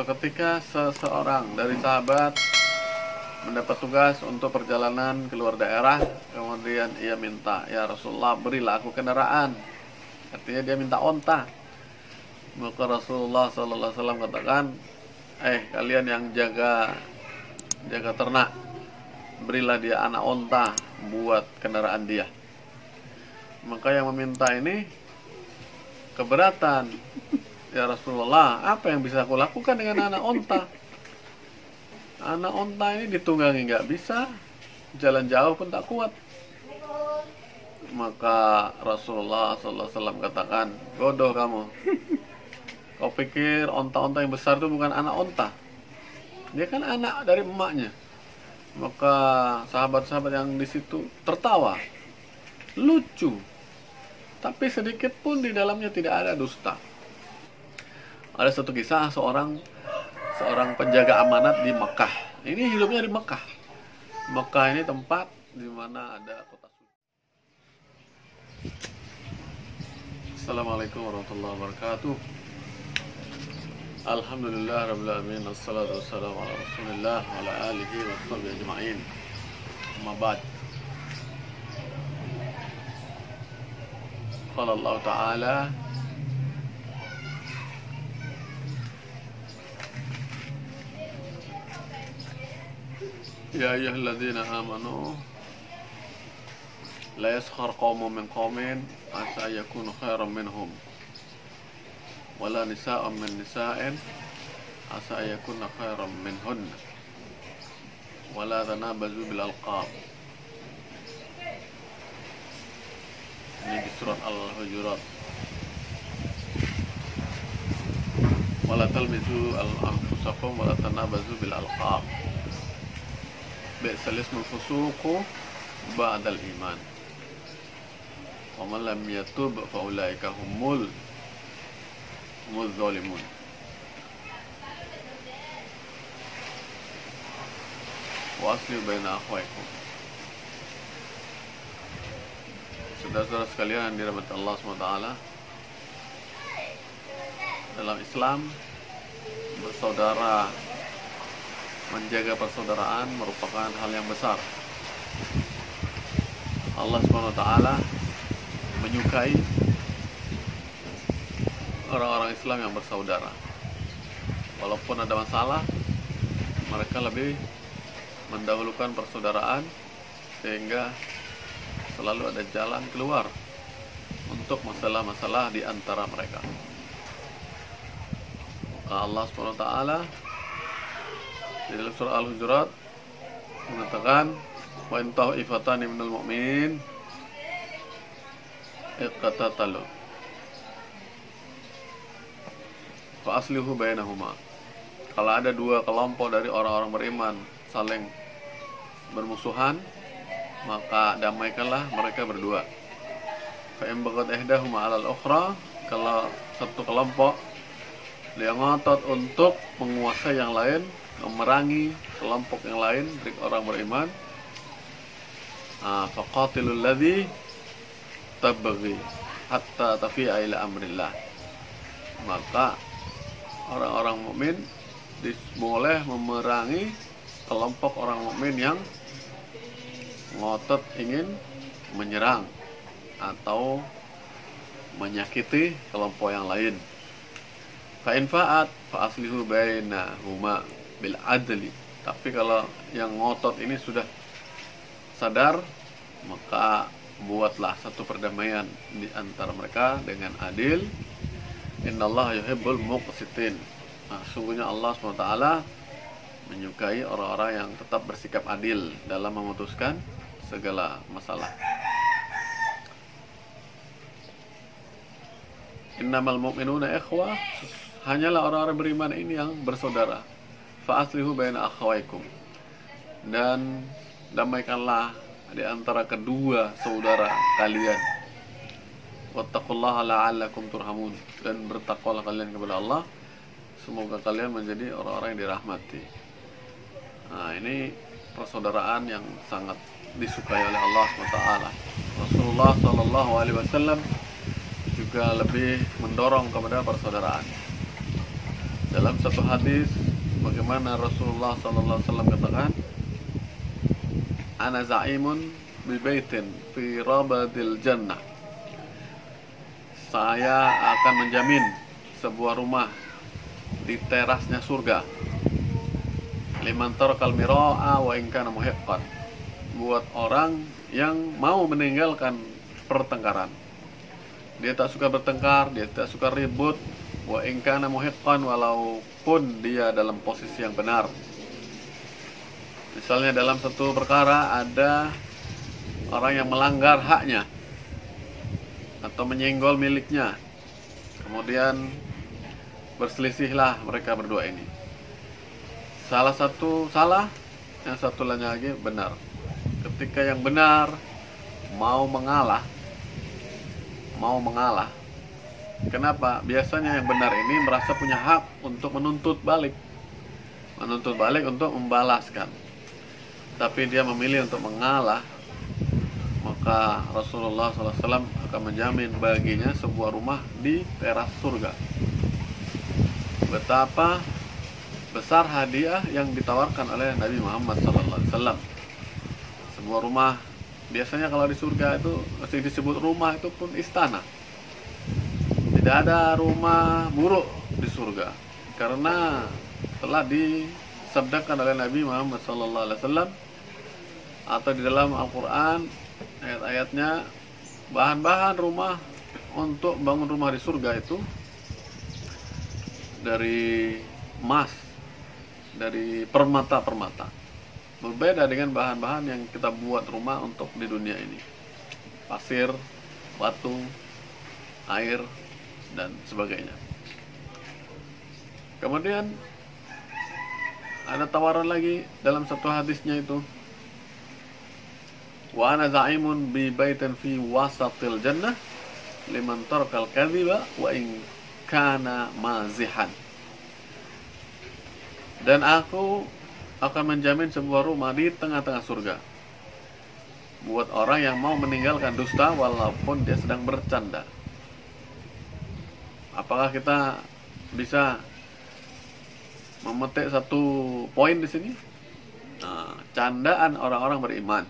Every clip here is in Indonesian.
Suatu ketika seseorang dari sahabat mendapat tugas untuk perjalanan keluar daerah, kemudian ia minta, "Ya Rasulullah, berilah aku kendaraan." Artinya dia minta onta. Maka Rasulullah SAW katakan, kalian yang jaga ternak, berilah dia anak onta buat kendaraan dia. Maka yang meminta ini keberatan. "Ya Rasulullah, apa yang bisa aku lakukan dengan anak onta? Anak onta ini ditunggangi nggak bisa, jalan jauh pun tak kuat." Maka Rasulullah SAW katakan, "Bodoh kamu. Kau pikir onta-onta yang besar itu bukan anak onta? Dia kan anak dari emaknya." Maka sahabat-sahabat yang di situ tertawa, lucu, tapi sedikit pun di dalamnya tidak ada dusta. Ada satu kisah seorang penjaga amanat di Mekah. Ini hidupnya di Mekah. Mekah ini tempat di mana ada kota suci. Assalamualaikum warahmatullahi wabarakatuh. Alhamdulillah rabbil alamin, wassalatu wassalamu ala Rasulillah wa ala alihi wa sahbihi ajma'in. Amma ba'd. Qala Allah Ta'ala, "Ya ayyuhalladzina amanu la yaskhar qaumun min qaumin asa yakunu khairan minhum wala nisa'un min nisa'in asa yakunna khairan minhunna wala tanabazu bil alqab." Ini di surat Al-Hujurat. "Wala talmizu al-anfusakum wala tanabazu bil alqab. Bi'sal ismul fusuqu ba'dal iman. Wa man lam yatub fa ulaika humul zalimun." Wa aslihu baina akhwaykum. Saudara-saudara sekalian yang dirahmati Allah SWT, dalam Islam bersaudara, menjaga persaudaraan merupakan hal yang besar. Allah SWT menyukai orang-orang Islam yang bersaudara. Walaupun ada masalah, mereka lebih mendahulukan persaudaraan, sehingga selalu ada jalan keluar untuk masalah-masalah di antara mereka. Maka Allah SWT di dalam surah Al-Hujurat mengatakan, "Wa in ta'ifatani minal mu'minin iqtatalu fa aslihu bainahuma." Kalau ada dua kelompok dari orang-orang beriman saling bermusuhan, maka damaikanlah mereka berdua. Fa in baghat ihdahuma 'alal ukhra, kalau satu kelompok dia ngotot untuk menguasai yang lain, memerangi kelompok yang lain dari orang beriman, faqatilul ladzi tabghi hatta tafi'a ila amrillah. Maka orang-orang mukmin boleh memerangi kelompok orang mukmin yang ngotot ingin menyerang atau menyakiti kelompok yang lain. Fa in fa'at fa aslihu bainahuma bil adli. Tapi kalau yang ngotot ini sudah sadar, maka buatlah satu perdamaian di antara mereka dengan adil. Innallaha yuhibbul muqsitin. Sungguhnya Allah SWT menyukai orang-orang yang tetap bersikap adil dalam memutuskan segala masalah. Innamal mu'minuna ikhwah, hanyalah orang-orang beriman ini yang bersaudara. Fa aslihu baina akhawaykum, dan damaikanlah di antara kedua saudara kalian. Wattaqullaha la'allakum turhamun, dan bertakwalah kalian kepada Allah, semoga kalian menjadi orang-orang yang dirahmati. Nah, ini persaudaraan yang sangat disukai oleh Allah SWT. Rasulullah SAW juga lebih mendorong kepada persaudaraan. Dalam satu hadis, bagaimana Rasulullah SAW katakan, ana za'imun bi baitin fi rabadil jannah. Saya akan menjamin sebuah rumah di terasnya surga. Liman tarakal mira'a wa in kana muhiqqan. Buat orang yang mau meninggalkan pertengkaran. Dia tak suka bertengkar, dia tak suka ribut, wa in kana muhiqqan, walaupun dia dalam posisi yang benar. Misalnya dalam satu perkara ada orang yang melanggar haknya atau menyenggol miliknya, kemudian berselisihlah mereka berdua ini. Salah satu salah, yang satu lainnya lagi benar. Ketika yang benar mau mengalah, kenapa? Biasanya yang benar ini merasa punya hak untuk menuntut balik untuk membalaskan. Tapi dia memilih untuk mengalah, maka Rasulullah SAW akan menjamin baginya sebuah rumah di teras surga. Betapa besar hadiah yang ditawarkan oleh Nabi Muhammad SAW. Sebuah rumah, biasanya kalau di surga itu masih disebut rumah, itu pun istana. Tidak ada rumah buruk di surga, karena telah disabdakan oleh Nabi Muhammad SAW atau di dalam Al-Quran ayat-ayatnya, bahan-bahan rumah untuk bangun rumah di surga itu dari emas, dari permata-permata. Berbeda dengan bahan-bahan yang kita buat rumah untuk di dunia ini. Pasir, batu, air, dan sebagainya. Kemudian ada tawaran lagi dalam satu hadisnya itu, wa ana za'imun bi baitin fi wasatil jannah liman tarakal kadhiba wa in kana mazihan. Dan aku akan menjamin sebuah rumah di tengah-tengah surga buat orang yang mau meninggalkan dusta walaupun dia sedang bercanda. Apakah kita bisa memetik satu poin di sini? Nah, candaan orang-orang beriman,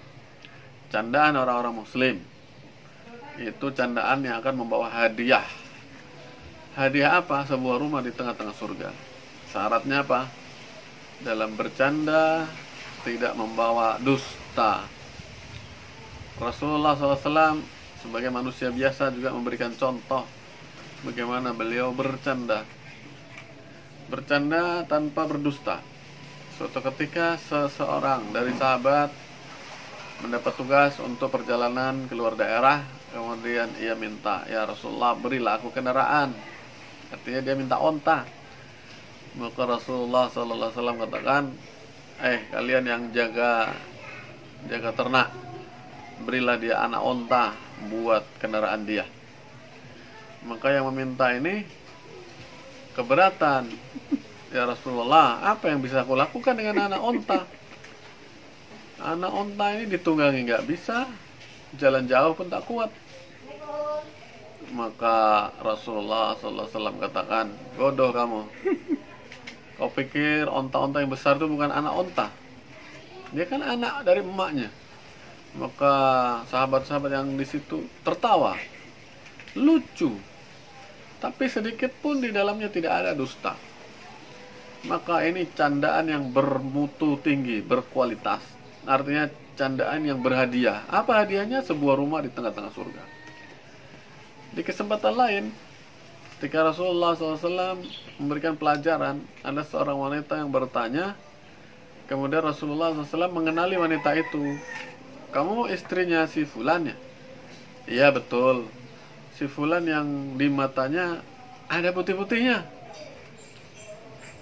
candaan orang-orang muslim, itu candaan yang akan membawa hadiah. Hadiah apa? Sebuah rumah di tengah-tengah surga. Syaratnya apa? Dalam bercanda tidak membawa dusta. Rasulullah SAW sebagai manusia biasa juga memberikan contoh bagaimana beliau bercanda tanpa berdusta. Suatu ketika seseorang dari sahabat mendapat tugas untuk perjalanan keluar daerah, kemudian ia minta, ya Rasulullah, berilah aku kendaraan. Artinya dia minta onta. Maka Rasulullah SAW katakan, kalian yang jaga ternak, berilah dia anak onta buat kendaraan dia. Maka yang meminta ini keberatan. Ya Rasulullah, apa yang bisa aku lakukan dengan anak onta? Anak onta ini ditunggangi nggak bisa, jalan jauh pun tak kuat. Maka Rasulullah SAW katakan, bodoh kamu. Kau pikir onta-onta yang besar itu bukan anak onta? Dia kan anak dari emaknya. Maka sahabat-sahabat yang di situ tertawa, lucu, tapi sedikit pun di dalamnya tidak ada dusta. Maka ini candaan yang bermutu tinggi, berkualitas. Artinya candaan yang berhadiah. Apa hadiahnya? Sebuah rumah di tengah-tengah surga. Di kesempatan lain, ketika Rasulullah SAW memberikan pelajaran, ada seorang wanita yang bertanya, kemudian Rasulullah SAW mengenali wanita itu. Kamu istrinya si Fulan ya? Iya betul. Si Fulan yang di matanya ada putih-putihnya.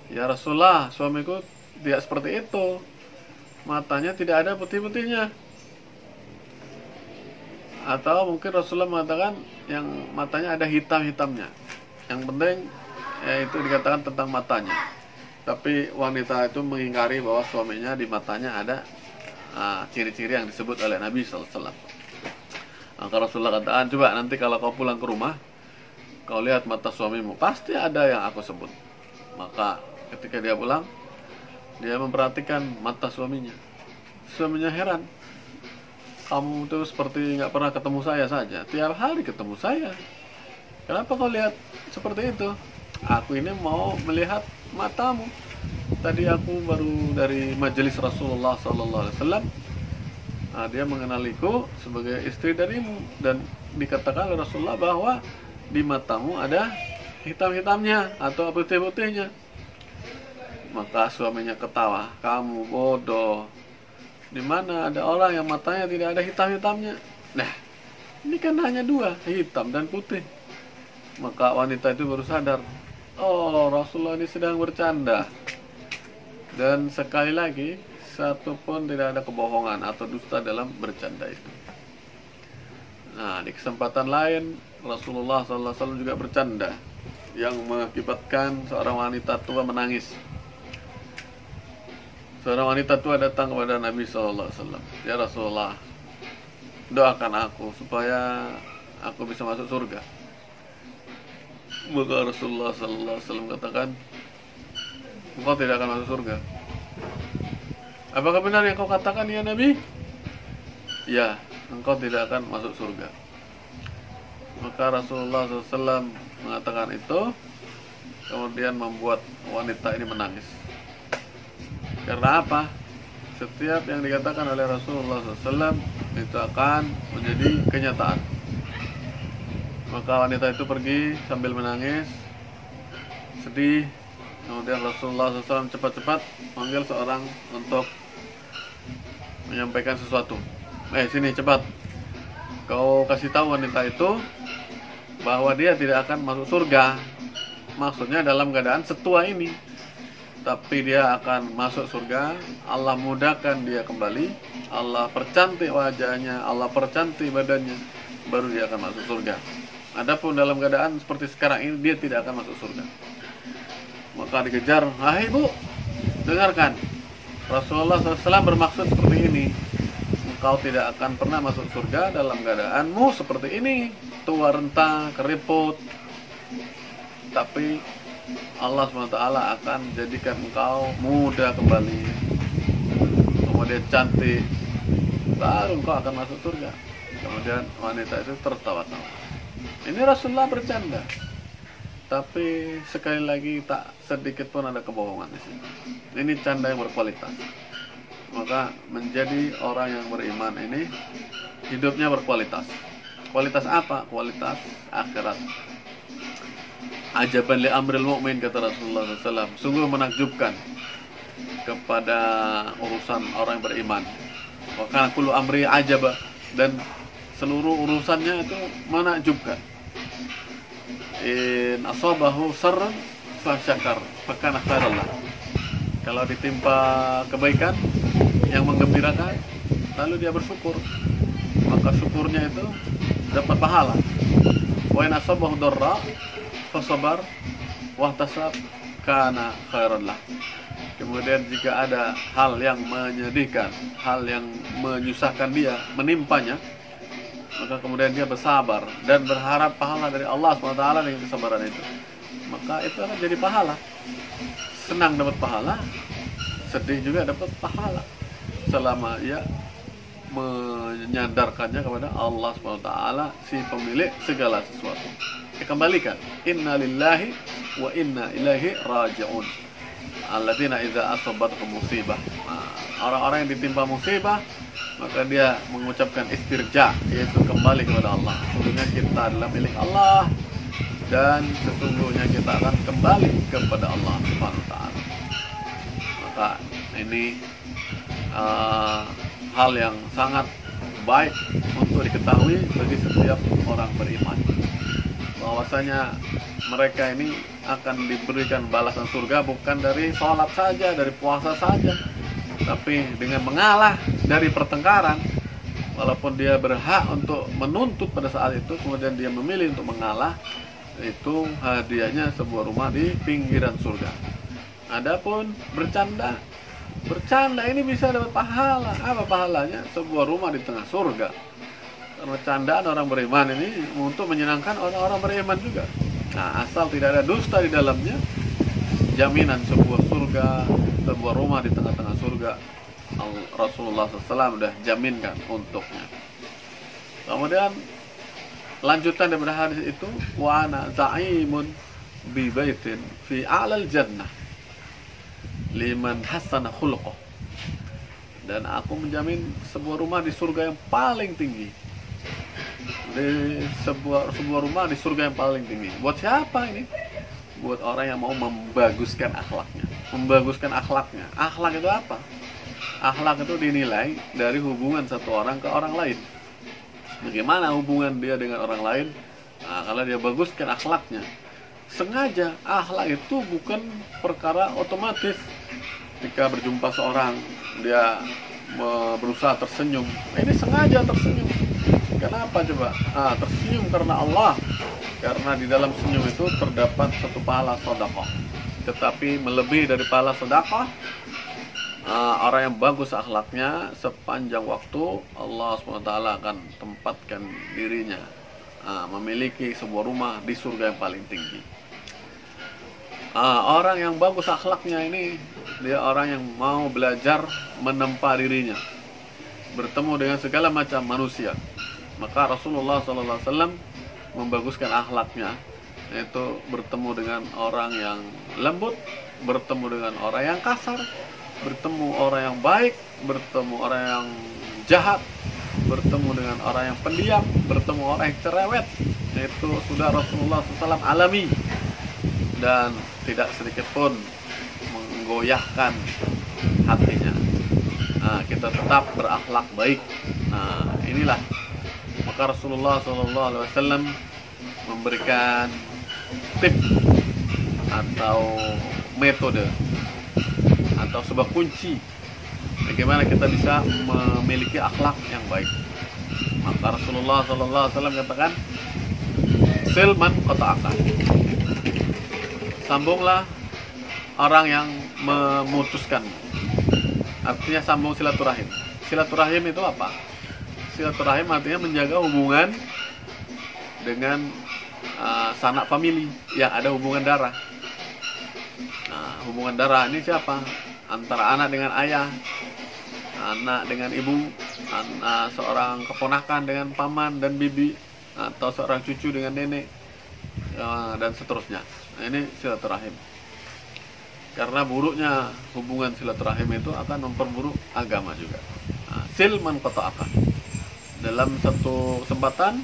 Ya Rasulullah, suamiku tidak seperti itu. Matanya tidak ada putih-putihnya. Atau mungkin Rasulullah mengatakan yang matanya ada hitam-hitamnya. Yang penting itu dikatakan tentang matanya. Tapi wanita itu mengingkari bahwa suaminya di matanya ada ciri-ciri yang disebut oleh Nabi SAW. Maka Rasulullah katakan, coba nanti kalau kau pulang ke rumah, kau lihat mata suamimu, pasti ada yang aku sebut. Maka ketika dia pulang, dia memperhatikan mata suaminya. Suaminya heran, kamu tuh seperti nggak pernah ketemu saya saja, tiap hari ketemu saya. Kenapa kau lihat seperti itu? Aku ini mau melihat matamu. Tadi aku baru dari majelis Rasulullah SAW. Nah, dia mengenaliku sebagai istri darimu, dan dikatakan oleh Rasulullah bahwa di matamu ada hitam-hitamnya atau putih-putihnya. Maka suaminya ketawa, kamu bodoh. Di mana ada orang yang matanya tidak ada hitam-hitamnya? Nah, ini kan hanya dua, hitam dan putih. Maka wanita itu baru sadar, oh, Rasulullah ini sedang bercanda. Dan sekali lagi, satu pun tidak ada kebohongan atau dusta dalam bercanda itu. Nah, di kesempatan lain Rasulullah SAW juga bercanda yang mengakibatkan seorang wanita tua menangis. Seorang wanita tua datang kepada Nabi SAW. Ya Rasulullah, doakan aku supaya aku bisa masuk surga. Maka Rasulullah SAW katakan, engkau tidak akan masuk surga. Apakah benar yang kau katakan ya Nabi? Ya, engkau tidak akan masuk surga. Maka Rasulullah SAW mengatakan itu, kemudian membuat wanita ini menangis. Karena apa? Setiap yang dikatakan oleh Rasulullah SAW itu akan menjadi kenyataan. Maka wanita itu pergi sambil menangis, sedih. Kemudian Rasulullah SAW cepat-cepat manggil seorang untuk menyampaikan sesuatu. Sini cepat, kau kasih tahu wanita itu bahwa dia tidak akan masuk surga. Maksudnya dalam keadaan setua ini, tapi dia akan masuk surga. Allah mudahkan dia kembali, Allah percantik wajahnya, Allah percantik badannya, baru dia akan masuk surga. Adapun dalam keadaan seperti sekarang ini, dia tidak akan masuk surga. Maka dikejar, ibu, dengarkan, Rasulullah SAW bermaksud seperti ini. Engkau tidak akan pernah masuk surga dalam keadaanmu seperti ini, tua renta, keriput. Tapi Allah SWT akan jadikan engkau muda kembali, kemudian cantik, baru engkau akan masuk surga. Kemudian wanita itu tertawa-tawa. Ini Rasulullah bercanda, tapi sekali lagi tak sedikit pun ada kebohongan di sini. Ini canda yang berkualitas. Maka menjadi orang yang beriman ini hidupnya berkualitas. Kualitas apa? Kualitas akhirat. Ajaban li amril mu'min, kata Rasulullah SAW. Sungguh menakjubkan kepada urusan orang yang beriman. Wa kana kullu amri ajaba, dan seluruh urusannya itu menakjubkan. In asabahu sarran fa syakar fa kana khairan lah. Kalau ditimpa kebaikan yang menggembirakan, lalu dia bersyukur, maka syukurnya itu dapat pahala. Wa in asabahu darra fa sabar wa ihtasab kana khairan lah. Kemudian jika ada hal yang menyedihkan, hal yang menyusahkan dia, menimpanya, maka kemudian dia bersabar dan berharap pahala dari Allah SWT dengan kesabaran itu, maka itu akan jadi pahala. Senang dapat pahala, sedih juga dapat pahala, selama ia menyandarkannya kepada Allah SWT, si pemilik segala sesuatu. Dikembalikan, inna lillahi wa inna ilaihi raji'un. Alladzina idza asabatkum musibah. Orang-orang yang ditimpa musibah, maka dia mengucapkan istirja, yaitu kembali kepada Allah. Sesungguhnya kita adalah milik Allah, dan sesungguhnya kita akan kembali kepada Allah Subhanahu wa ta'ala. Maka ini hal yang sangat baik untuk diketahui bagi setiap orang beriman, bahwasanya mereka ini akan diberikan balasan surga bukan dari sholat saja, dari puasa saja, tapi dengan mengalah dari pertengkaran. Walaupun dia berhak untuk menuntut pada saat itu, kemudian dia memilih untuk mengalah, itu hadiahnya sebuah rumah di pinggiran surga. Adapun bercanda ini bisa dapat pahala. Apa pahalanya? Sebuah rumah di tengah surga. Karena candaan orang beriman ini untuk menyenangkan orang-orang beriman juga. Nah, asal tidak ada dusta di dalamnya, jaminan sebuah surga, sebuah rumah di tengah-tengah surga. Rasulullah SAW sudah jaminkan untuknya. Kemudian lanjutan daripada hadis itu, wa ana za'imun bi baitin fi a'lal jannah liman hasana khuluquh. Dan aku menjamin sebuah rumah di surga yang paling tinggi. Di sebuah rumah di surga yang paling tinggi. Buat siapa ini? Buat orang yang mau membaguskan akhlaknya. Membaguskan akhlaknya. Akhlak itu apa? Akhlak itu dinilai dari hubungan satu orang ke orang lain. Bagaimana hubungan dia dengan orang lain? Nah, kalau dia baguskan akhlaknya. Sengaja, akhlak itu bukan perkara otomatis. Ketika berjumpa seorang, dia berusaha tersenyum. Ini sengaja tersenyum. Kenapa coba? Tersenyum karena Allah. Karena di dalam senyum itu terdapat satu pahala sedekah. Tetapi melebihi dari pahala sedekah, orang yang bagus akhlaknya, sepanjang waktu Allah SWT akan tempatkan dirinya memiliki sebuah rumah di surga yang paling tinggi. Orang yang bagus akhlaknya ini, dia orang yang mau belajar menempa dirinya, bertemu dengan segala macam manusia. Maka Rasulullah SAW membaguskan akhlaknya, yaitu bertemu dengan orang yang lembut, bertemu dengan orang yang kasar, bertemu orang yang baik, bertemu orang yang jahat, bertemu dengan orang yang pendiam, bertemu orang yang cerewet. Itu sudah Rasulullah SAW alami, dan tidak sedikit pun menggoyahkan hatinya. Kita tetap berakhlak baik. Inilah maka Rasulullah SAW memberikan tip atau metode atau sebuah kunci bagaimana kita bisa memiliki akhlak yang baik. Maka Rasulullah SAW katakan, silman qata'aka, sambunglah orang yang memutuskan. Artinya sambung silaturahim. Silaturahim itu apa? Silaturahim artinya menjaga hubungan dengan sanak famili yang ada hubungan darah. Hubungan darah ini siapa? Antara anak dengan ayah, anak dengan ibu, seorang keponakan dengan paman dan bibi, atau seorang cucu dengan nenek, dan seterusnya. Ini silaturahim. Karena buruknya hubungan silaturahim itu akan memperburuk agama juga. Silman qata'aka. Dalam satu kesempatan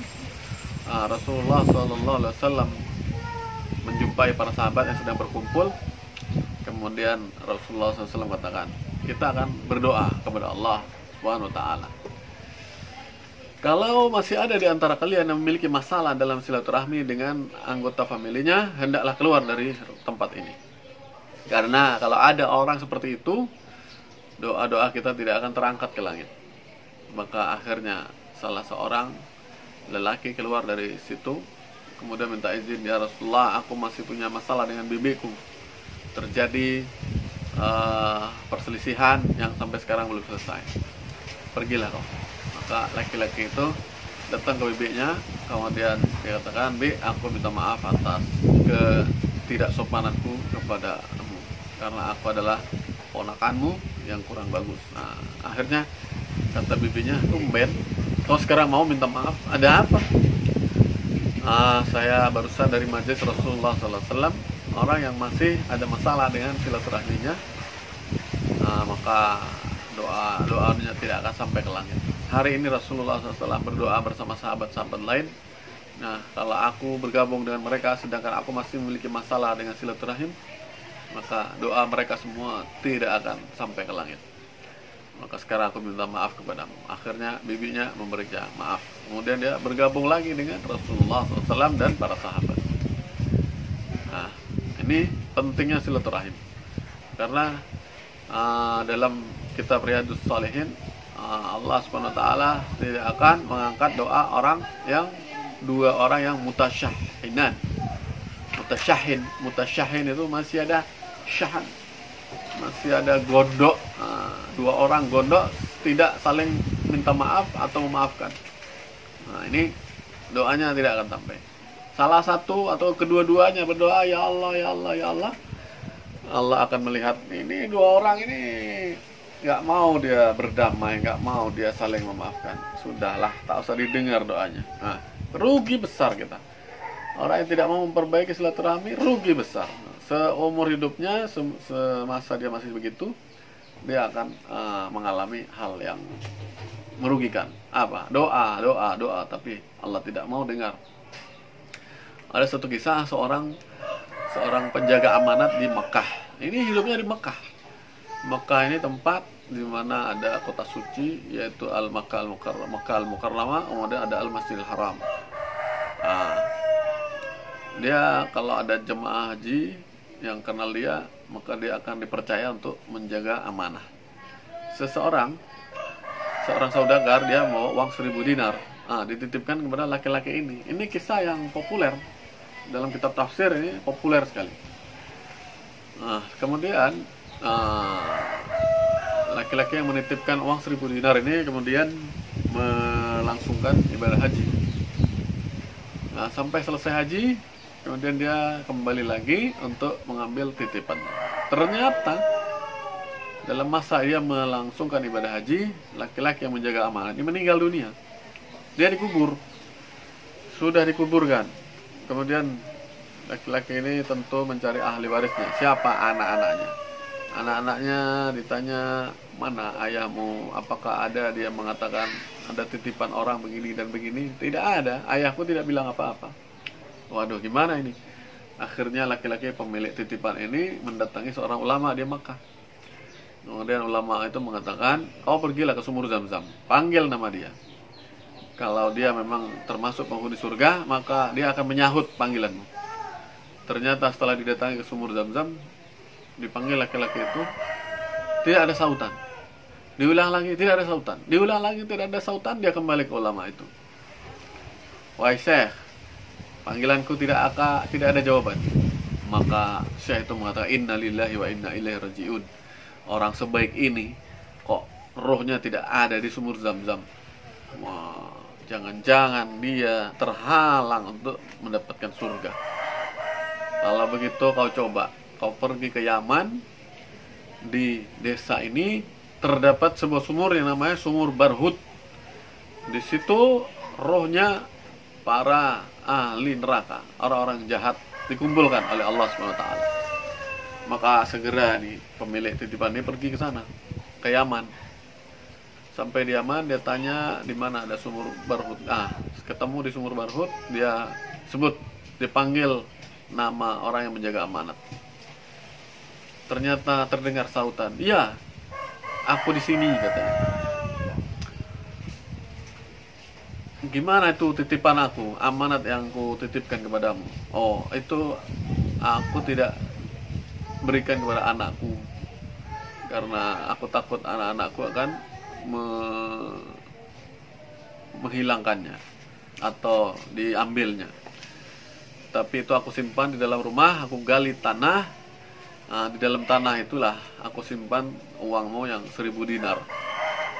Rasulullah SAW menjumpai para sahabat yang sedang berkumpul. Kemudian Rasulullah SAW katakan, kita akan berdoa kepada Allah Subhanahu Wa Taala. Kalau masih ada di antara kalian yang memiliki masalah dalam silaturahmi dengan anggota familinya, hendaklah keluar dari tempat ini. Karena kalau ada orang seperti itu, doa-doa kita tidak akan terangkat ke langit. Maka akhirnya salah seorang lelaki keluar dari situ, kemudian minta izin, ya Rasulullah, aku masih punya masalah dengan bibiku. Terjadi perselisihan yang sampai sekarang belum selesai. Pergilah kau. Maka laki-laki itu datang ke bibinya, kemudian dia katakan, Bi, aku minta maaf atas ketidaksopananku kepadamu, karena aku adalah ponakanmu yang kurang bagus. Nah, akhirnya kata bibinya, tumben kau sekarang mau minta maaf, ada apa? Saya barusan dari majelis Rasulullah SAW, orang yang masih ada masalah dengan silaturahminya, maka doanya tidak akan sampai ke langit. Hari ini Rasulullah SAW berdoa bersama sahabat-sahabat lain. Nah, kalau aku bergabung dengan mereka sedangkan aku masih memiliki masalah dengan silaturahim, maka doa mereka semua tidak akan sampai ke langit. Maka sekarang aku minta maaf kepadamu. Akhirnya bibinya memberikan maaf. Kemudian dia bergabung lagi dengan Rasulullah SAW dan para sahabat. Nah, ini pentingnya silaturahim. Karena dalam kitab Riyadhus Shalihin, Allah SWT tidak akan mengangkat doa orang yang dua orang yang mutasyahinan. Mutasyahin itu masih ada syahan, masih ada gondok. Dua orang gondok tidak saling minta maaf atau memaafkan. Nah, ini doanya tidak akan sampai. Salah satu atau kedua-duanya berdoa, ya Allah, ya Allah, ya Allah, Allah akan melihat ini dua orang ini nggak mau dia berdamai, nggak mau dia saling memaafkan. Sudahlah, tak usah didengar doanya. Nah, rugi besar kita. Orang yang tidak mau memperbaiki silaturahmi rugi besar. Seumur hidupnya, semasa dia masih begitu, dia akan mengalami hal yang merugikan. Apa? Doa, tapi Allah tidak mau dengar. Ada satu kisah seorang penjaga amanat di Mekah. Ini hidupnya di Mekah. Mekah ini tempat di mana ada kota suci, yaitu Makkah Al-Mukarramah, kemudian ada Al-Masjidil Haram. Nah, dia kalau ada jemaah haji yang kenal dia, maka dia akan dipercaya untuk menjaga amanah. Seorang saudagar, dia mau uang 1000 dinar. Dititipkan kepada laki-laki ini. Ini kisah yang populer dalam kitab tafsir, ini populer sekali. Kemudian laki-laki yang menitipkan uang 1000 dinar ini kemudian melangsungkan ibadah haji. Sampai selesai haji, kemudian dia kembali lagi untuk mengambil titipan. Ternyata dalam masa dia melangsungkan ibadah haji, laki-laki yang menjaga amanat ini meninggal dunia. Dia dikubur, sudah dikuburkan. Kemudian laki-laki ini tentu mencari ahli warisnya. Siapa anak-anaknya? Anak-anaknya ditanya, mana ayahmu? Apakah ada? Dia mengatakan ada titipan orang begini dan begini. Tidak ada, ayahku tidak bilang apa-apa. Waduh, gimana ini? Akhirnya laki-laki pemilik titipan ini mendatangi seorang ulama di Makkah. Kemudian ulama itu mengatakan, kau pergilah ke sumur Zam-Zam, panggil nama dia. Kalau dia memang termasuk penghuni surga, maka dia akan menyahut panggilanmu. Ternyata setelah didatangi ke sumur Zam-Zam, dipanggil laki-laki itu, tidak ada sautan. Diulang lagi, tidak ada sautan. Diulang lagi, tidak ada sautan. Dia kembali ke ulama itu. Wahai Syekh, panggilanku tidak ada jawaban. Maka Syekh itu mengatakan, Inna lillahi wa inna ilaihi raji'un. Orang sebaik ini kok rohnya tidak ada di sumur Zam-Zam. Wah, jangan-jangan dia terhalang untuk mendapatkan surga. Kalau begitu kau pergi ke Yaman. Di desa ini terdapat sebuah sumur yang namanya Sumur Barhut. Di situ rohnya para ahli neraka, orang-orang jahat, dikumpulkan oleh Allah SWT. Maka segera nih pemilik titipan ini pergi ke sana, ke Yaman. Sampai di Yaman, dia tanya di mana ada Sumur Barhut. Ketemu di Sumur Barhut, dia dipanggil nama orang yang menjaga amanat. Ternyata terdengar sautan, iya, aku di sini, katanya. Gimana itu titipan aku, amanat yang ku titipkan kepadamu? Oh, itu aku tidak berikan kepada anakku karena aku takut anak-anakku akan menghilangkannya atau diambilnya. Tapi itu aku simpan di dalam rumah, aku gali tanah. Di dalam tanah itulah aku simpan uangmu yang 1000 dinar.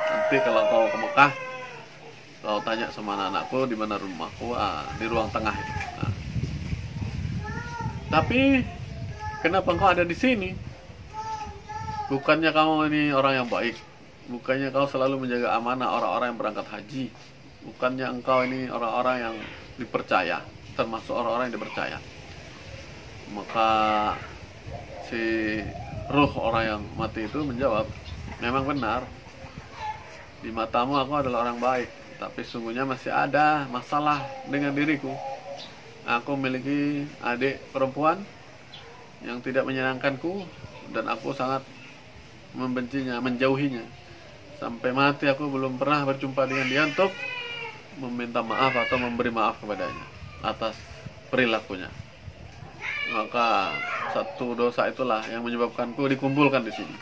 Nanti kalau kau ke Mekah, kau tanya sama anak-anakku di mana rumahku, di ruang tengah itu. Tapi kenapa engkau ada di sini? Bukannya kamu ini orang yang baik? Bukannya kau selalu menjaga amanah orang-orang yang berangkat haji? Bukannya engkau ini orang-orang yang dipercaya, termasuk orang-orang yang dipercaya? Maka si ruh orang yang mati itu menjawab, memang benar, di matamu aku adalah orang baik, tapi sungguhnya masih ada masalah dengan diriku. Aku memiliki adik perempuan yang tidak menyenangkanku, dan aku sangat membencinya, menjauhinya. Sampai mati aku belum pernah berjumpa dengan dia untuk meminta maaf atau memberi maaf kepadanya atas perilakunya. Maka satu dosa itulah yang menyebabkanku dikumpulkan di sini.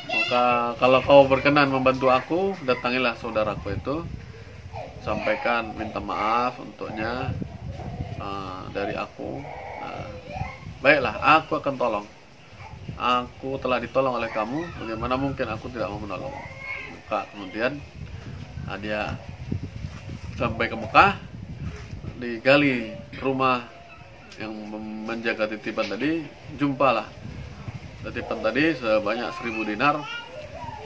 Maka kalau kau berkenan membantu aku, datangilah saudaraku itu, sampaikan minta maaf untuknya dari aku. Baiklah, aku akan tolong. Aku telah ditolong oleh kamu, bagaimana mungkin aku tidak mau menolong? Maka kemudian dia sampai ke Mekah, digali rumah yang menjaga titipan tadi, jumpalah titipan tadi sebanyak 1000 dinar.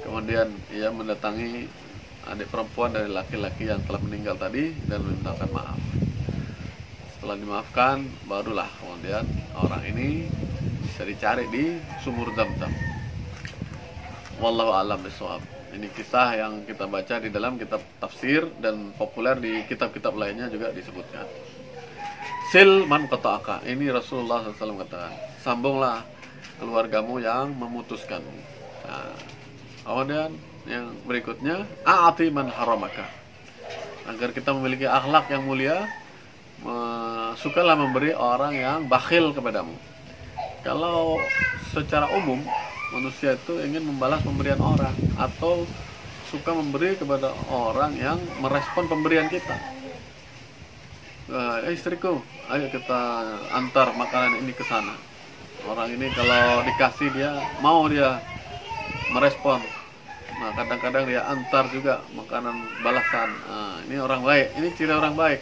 Kemudian ia mendatangi adik perempuan dari laki-laki yang telah meninggal tadi dan memintakan maaf. Setelah dimaafkan, barulah kemudian orang ini bisa dicari di sumur Zam-Zam. Wallahu a'lam bishawab. Ini kisah yang kita baca di dalam kitab tafsir dan populer di kitab-kitab lainnya juga disebutkan. Sil man qata'aka. Ini Rasulullah SAW katakan, sambunglah keluargamu yang memutuskan. Nah, kemudian yang berikutnya, a'ati man haramaka. Agar kita memiliki akhlak yang mulia, sukalah memberi orang yang bakhil kepadamu. Kalau secara umum manusia itu ingin membalas pemberian orang atau suka memberi kepada orang yang merespon pemberian kita. Istriku, ayo kita antar makanan ini ke sana. Orang ini kalau dikasih dia mau, dia merespon. Nah, kadang-kadang dia antar juga makanan balasan. Nah, ini orang baik, ini ciri orang baik.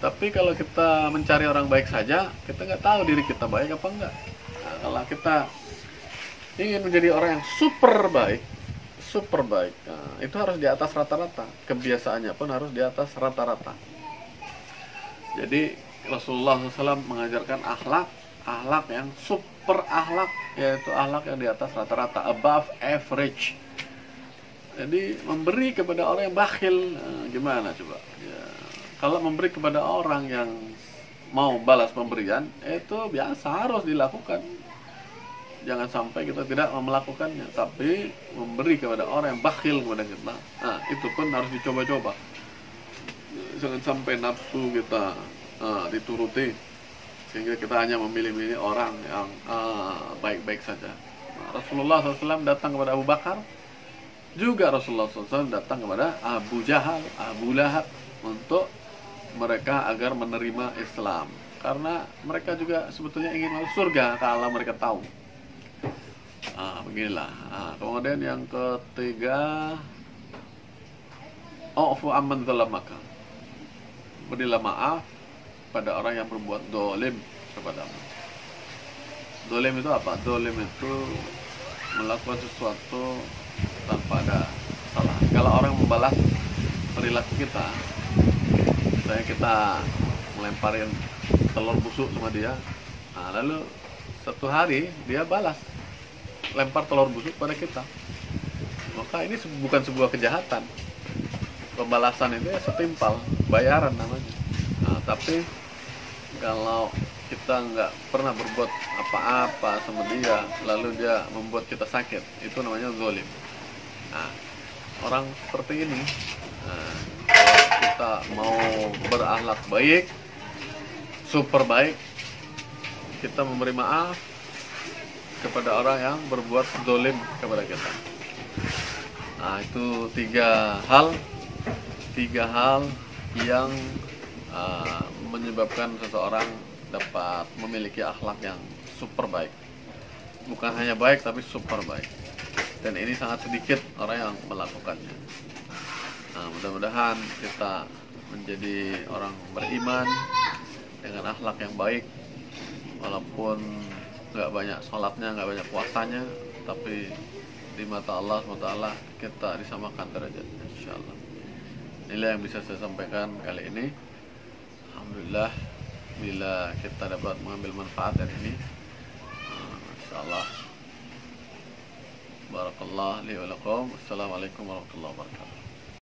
Tapi kalau kita mencari orang baik saja, kita nggak tahu diri kita baik apa enggak. Nah, kalau kita ingin menjadi orang yang super baik, nah, itu harus di atas rata-rata. Kebiasaannya pun harus di atas rata-rata. Jadi Rasulullah SAW mengajarkan akhlak yang super akhlak, yaitu akhlak yang di atas rata-rata, above average. Jadi memberi kepada orang yang bakhil, gimana coba? Ya, kalau memberi kepada orang yang mau balas pemberian, itu biasa, harus dilakukan. Jangan sampai kita tidak melakukannya, tapi memberi kepada orang yang bakhil kepada kita, nah, itu pun harus dicoba-coba. Jangan sampai nafsu kita dituruti, sehingga kita hanya memilih-milih orang yang baik-baik saja. Nah, Rasulullah SAW datang kepada Abu Bakar, juga Rasulullah SAW datang kepada Abu Jahal, Abu Lahab, untuk mereka agar menerima Islam, karena mereka juga sebetulnya ingin masuk surga kalau mereka tahu. Beginilah. Kemudian yang ketiga, U'fu amman zalamaka. Berilah maaf pada orang yang berbuat dolim kepadamu. Dolim itu apa? Dolim itu melakukan sesuatu tanpa ada salah. Kalau orang membalas perilaku kita, misalnya kita melemparin telur busuk sama dia, lalu satu hari dia balas lempar telur busuk pada kita, maka ini bukan sebuah kejahatan. Pembalasan itu ya setimpal, bayaran namanya. Tapi kalau kita nggak pernah berbuat apa-apa sama dia, lalu dia membuat kita sakit, itu namanya zalim. Orang seperti ini, kalau kita mau berakhlak baik, super baik, kita memberi maaf kepada orang yang berbuat zalim kepada kita. Itu tiga hal yang menyebabkan seseorang dapat memiliki akhlak yang super baik. Bukan hanya baik, tapi super baik. Dan ini sangat sedikit orang yang melakukannya. Mudah-mudahan kita menjadi orang beriman dengan akhlak yang baik, walaupun nggak banyak sholatnya, nggak banyak puasanya, tapi di mata Allah SWT kita disamakan derajatnya, insyaallah. Inilah yang bisa saya sampaikan kali ini. Alhamdulillah, bila kita dapat mengambil manfaat dari ini, insyaallah. Barakallah li wa lakum. Assalamualaikum warahmatullahi wabarakatuh.